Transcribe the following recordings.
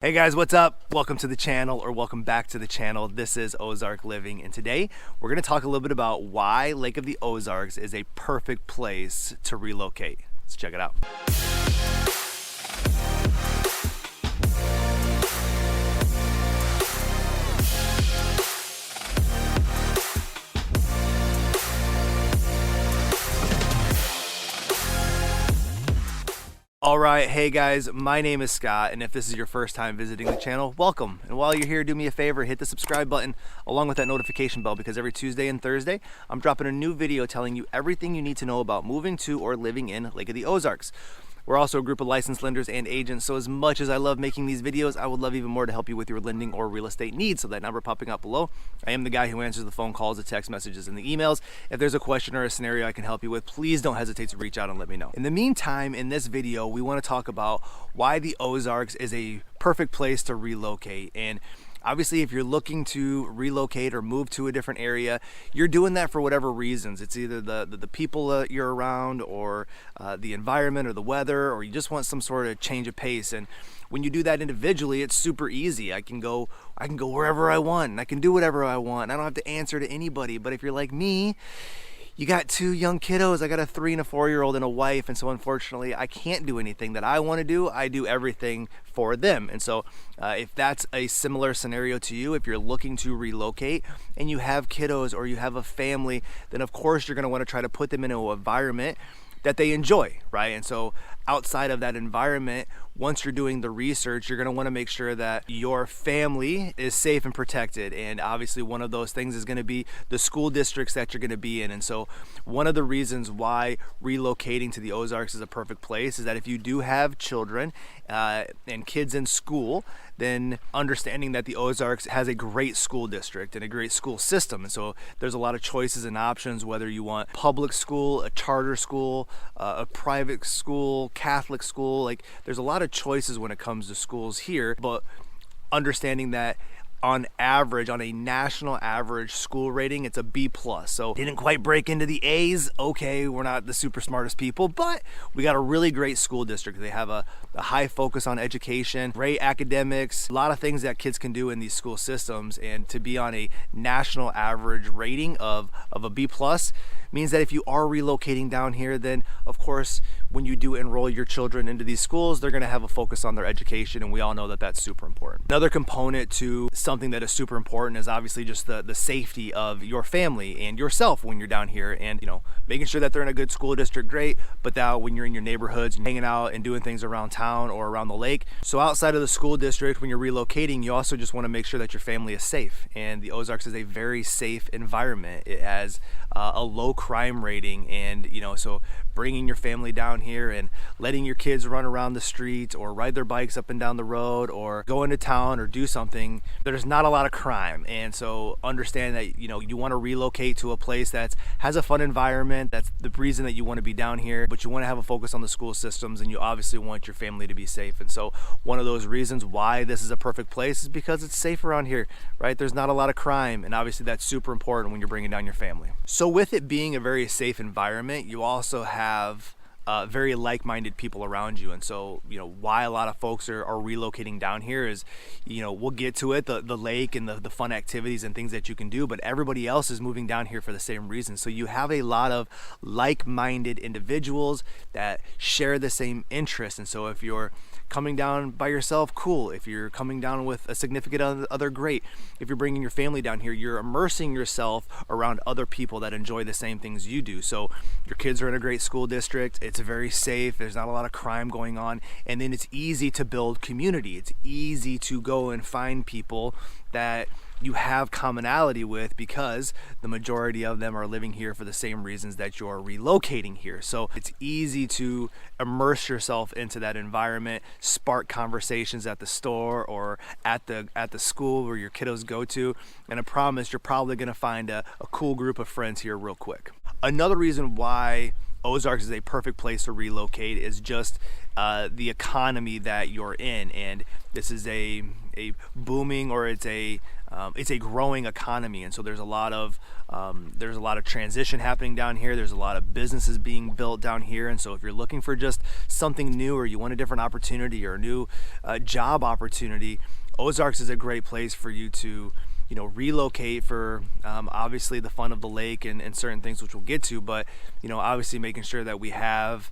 Hey guys, what's up? Welcome to the channel, or welcome back to the channel. This is Ozark Living, and today we're going to talk a little bit about why Lake of the Ozarks is a perfect place to relocate. Let's check it out. Alright, hey guys, my name is Scott, and if this is your first time visiting the channel, welcome. And while you're here, do me a favor, hit the subscribe button along with that notification bell, because every Tuesday and Thursday, I'm dropping a new video telling you everything you need to know about moving to or living in Lake of the Ozarks. We're also a group of licensed lenders and agents, so as much as I love making these videos, I would love even more to help you with your lending or real estate needs. So that number popping up below, I am the guy who answers the phone calls, the text messages, and the emails. If there's a question or a scenario I can help you with, please don't hesitate to reach out and let me know. In the meantime, in this video, we want to talk about why the Ozarks is a perfect place to relocate. And obviously, if you're looking to relocate or move to a different area, you're doing that for whatever reasons. It's either the people that you're around, or the environment, or the weather, or you just want some sort of change of pace. And when you do that individually, it's super easy. I can go wherever I want, and I can do whatever I want. I don't have to answer to anybody. But if you're like me, you got two young kiddos. I got a 3- and 4-year-old and a wife, and so unfortunately I can't do anything that I want to do. I do everything for them. And so if that's a similar scenario to you, if you're looking to relocate and you have kiddos or you have a family, then of course you're going to want to try to put them in an environment that they enjoy, right? And so outside of that environment, once you're doing the research, you're going to want to make sure that your family is safe and protected. And obviously one of those things is going to be the school districts that you're going to be in. And so one of the reasons why relocating to the Ozarks is a perfect place is that if you do have children and kids in school, then understanding that the Ozarks has a great school district and a great school system. And so there's a lot of choices and options, whether you want public school, a charter school, a private school, Catholic school. Like, there's a lot of choices when it comes to schools here, but understanding that on average, on a national average school rating, it's a B+. So didn't quite break into the A's. Okay, we're not the super smartest people, but we got a really great school district. They have a high focus on education, great academics, a lot of things that kids can do in these school systems. And to be on a national average rating of a B+ means that if you are relocating down here, then of course when you do enroll your children into these schools, they're going to have a focus on their education, and we all know that that's super important. Another component to something that is super important is obviously just the safety of your family and yourself when you're down here, and making sure that they're in a good school district, great, but that when you're in your neighborhoods, hanging out and doing things around town or around the lake. So outside of the school district, when you're relocating, you also just want to make sure that your family is safe, and the Ozarks is a very safe environment. It has a low crime rating, and so bringing your family down here and letting your kids run around the streets or ride their bikes up and down the road or go into town or do something, there's not a lot of crime. And so understand that you want to relocate to a place that has a fun environment. That's the reason that you want to be down here, but you want to have a focus on the school systems, and you obviously want your family to be safe. And so one of those reasons why this is a perfect place is because it's safe around here, right? There's not a lot of crime, and obviously that's super important when you're bringing down your family. So with it being a very safe environment, you also have very like-minded people around you. And so why a lot of folks are relocating down here is we'll get to it, the lake and the fun activities and things that you can do, but everybody else is moving down here for the same reason. So you have a lot of like-minded individuals that share the same interests. And so if you're coming down by yourself, cool. If you're coming down with a significant other, great. If you're bringing your family down here, you're immersing yourself around other people that enjoy the same things you do. So your kids are in a great school district, it's very safe, there's not a lot of crime going on, and then it's easy to build community. It's easy to go and find people that you have commonality with, because the majority of them are living here for the same reasons that you're relocating here. So it's easy to immerse yourself into that environment, spark conversations at the store or at the school where your kiddos go to, and I promise you're probably going to find a cool group of friends here real quick. Another reason why Ozarks is a perfect place to relocate, is just the economy that you're in. And this is a booming, or it's a growing economy, and so there's a lot of transition happening down here. There's a lot of businesses being built down here, and so if you're looking for just something new, or you want a different opportunity or a new job opportunity, Ozarks is a great place for you to relocate for obviously the fun of the lake and certain things which we'll get to, but obviously making sure that we have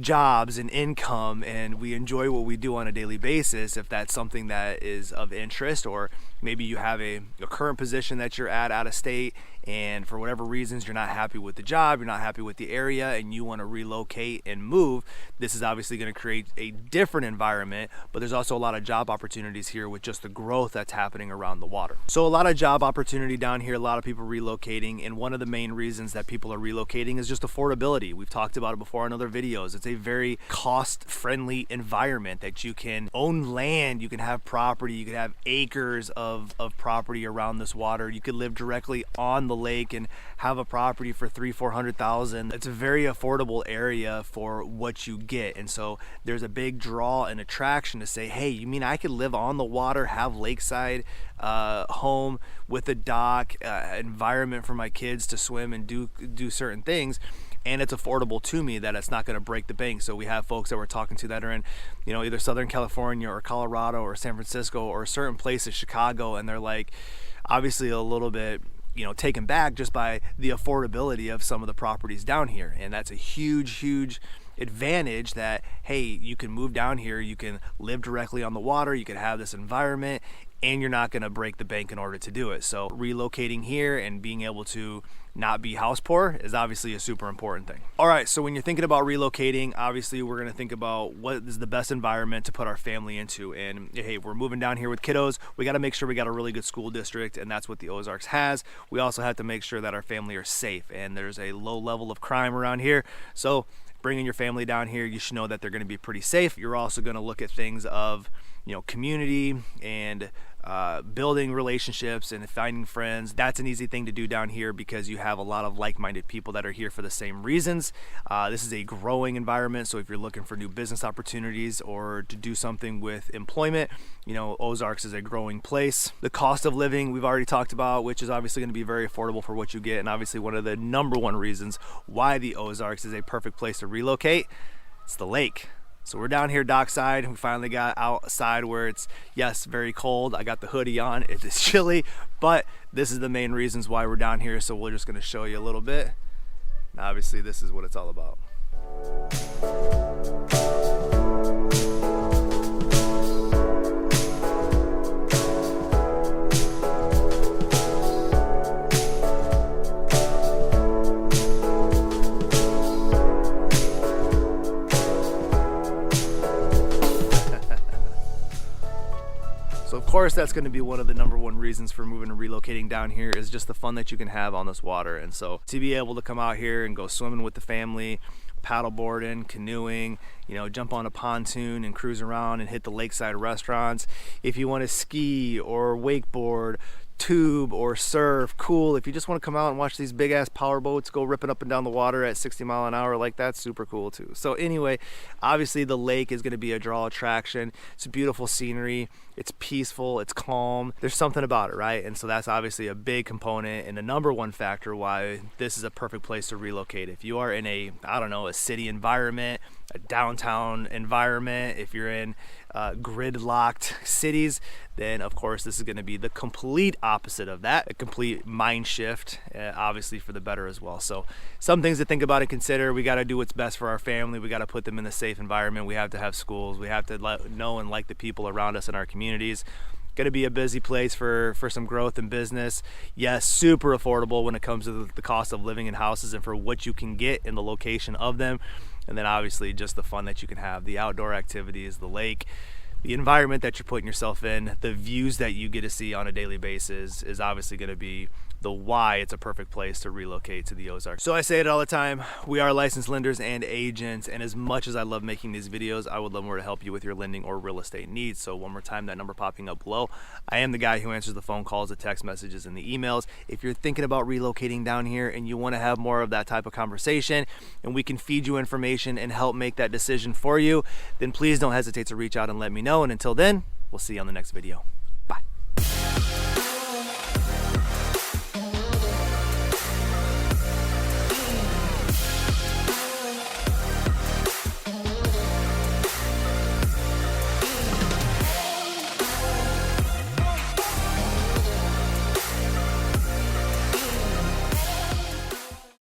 jobs and income and we enjoy what we do on a daily basis, if that's something that is of interest. Or maybe you have a current position that you're at out of state, and for whatever reasons you're not happy with the job, you're not happy with the area, and you want to relocate and move. This is obviously going to create a different environment, but there's also a lot of job opportunities here with just the growth that's happening around the water. So a lot of job opportunity down here, a lot of people relocating, and one of the main reasons that people are relocating is just affordability. We've talked about it before in other videos. It's a very cost-friendly environment that you can own land, you can have property, you can have acres of property around this water. You could live directly on the lake and have a property for $300,000-$400,000. It's a very affordable area for what you get, and so there's a big draw and attraction to say, hey, you mean I could live on the water, have lakeside home with a dock, environment for my kids to swim and do certain things, and it's affordable to me, that it's not going to break the bank. So we have folks that we're talking to that are in either Southern California or Colorado or San Francisco or certain places, Chicago, and they're like obviously a little bit taken back just by the affordability of some of the properties down here. And that's a huge advantage, that hey, you can move down here, you can live directly on the water, you can have this environment, and you're not going to break the bank in order to do it. So relocating here and being able to not be house poor is obviously a super important thing. All right, so when you're thinking about relocating, obviously we're going to think about what is the best environment to put our family into. And hey, we're moving down here with kiddos, we got to make sure we got a really good school district, and that's what the Ozarks has. We also have to make sure that our family are safe, and there's a low level of crime around here. So bringing your family down here, you should know that they're going to be pretty safe. You're also going to look at things of community and building relationships and finding friends. That's an easy thing to do down here because you have a lot of like-minded people that are here for the same reasons. This is a growing environment, so if you're looking for new business opportunities or to do something with employment, Ozarks is a growing place. The cost of living we've already talked about, which is obviously going to be very affordable for what you get, and obviously one of the number one reasons why the Ozarks is a perfect place to relocate, it's the lake. So we're down here dockside. We finally got outside where it's, yes, very cold. I got the hoodie on. It is chilly, but this is the main reasons why we're down here. So we're just going to show you a little bit. And obviously, this is what it's all about. So of course that's going to be one of the number one reasons for moving and relocating down here, is just the fun that you can have on this water. And so to be able to come out here and go swimming with the family, paddleboarding, canoeing, jump on a pontoon and cruise around and hit the lakeside restaurants. If you want to ski or wakeboard, tube or surf, cool. If you just want to come out and watch these big ass power boats go ripping up and down the water at 60 miles an hour, like, that's super cool too. So anyway, obviously the lake is going to be a draw attraction. It's beautiful scenery, it's peaceful, it's calm, there's something about it, right? And so that's obviously a big component and the number one factor why this is a perfect place to relocate. If you are in a city environment, a downtown environment, if you're in grid-locked cities, then of course this is going to be the complete opposite of that, a complete mind shift, obviously for the better as well. So some things to think about and consider. We got to do what's best for our family. We got to put them in a safe environment. We have to have schools. We have to know and like the people around us in our communities. Going to be a busy place for some growth and business. Yes, super affordable when it comes to the cost of living in houses and for what you can get in the location of them. And then obviously just the fun that you can have, the outdoor activities, the lake, the environment that you're putting yourself in, the views that you get to see on a daily basis is obviously going to be the why it's a perfect place to relocate to the Ozarks. So I say it all the time, we are licensed lenders and agents, and as much as I love making these videos, I would love more to help you with your lending or real estate needs. So one more time, that number popping up below. I am the guy who answers the phone calls, the text messages, and the emails. If you're thinking about relocating down here and you want to have more of that type of conversation, and we can feed you information and help make that decision for you, then please don't hesitate to reach out and let me know. And until then, we'll see you on the next video.